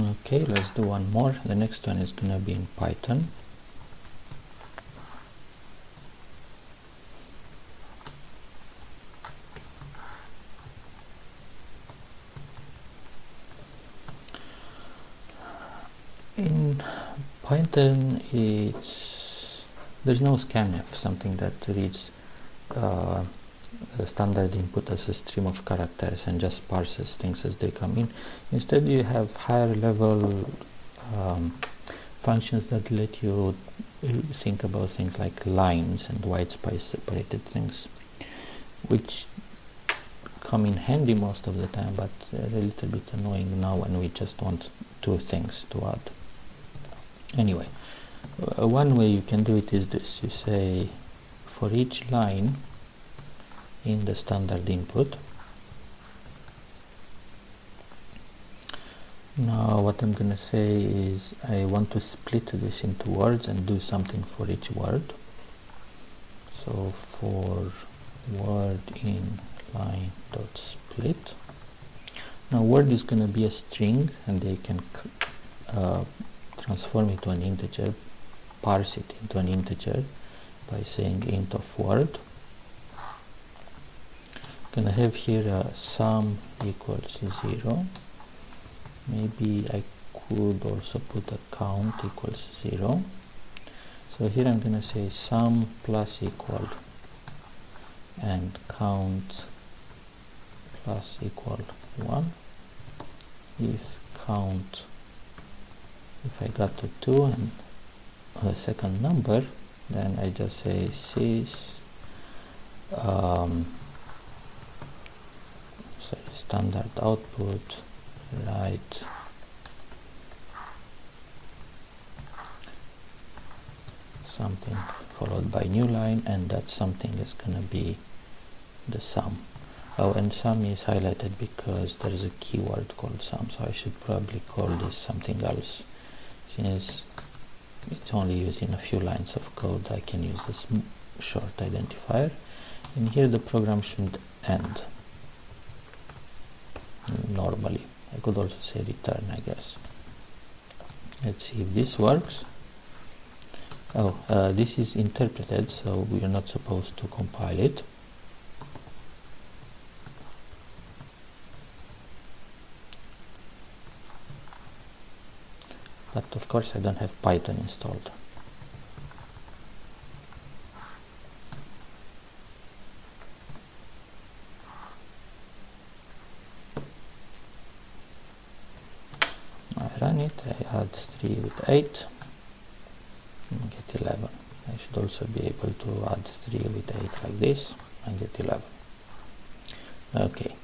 Okay, let's do one more. The next one is gonna be in Python. In Python, there's no scanf, something that reads the standard input as a stream of characters and just parses things as they come in. Instead, you have higher level functions that let you think about things like lines and white space separated things, which come in handy most of the time, but a little bit annoying now when we just want two things to add. Anyway, one way you can do it is this. You say for each line in the standard input. Now what I'm gonna say is I want to split this into words and do something for each word. So for word in line dot split. Now word is gonna be a string, and they can transform it to an integer, parse it into an integer by saying int of word. Gonna have here a sum equals 0. Maybe I could also put a count equals 0. So here I'm gonna say sum plus equal and count plus equal 1. If count, if I got to 2 and a second number, then I just say sys standard output write something followed by new line, and that something is gonna be the sum. Oh, and sum is highlighted because there's a keyword called sum, so I should probably call this something else. Since it's only used in a few lines of code, I can use this short identifier, and here the program should end normally. I could also say return, I guess. Let's see if this works. Oh, this is interpreted, so we are not supposed to compile it. But of course I don't have Python installed. I run it, I add 3 with 8 and get 11. I should also be able to add 3 with 8 like this and get 11. Okay,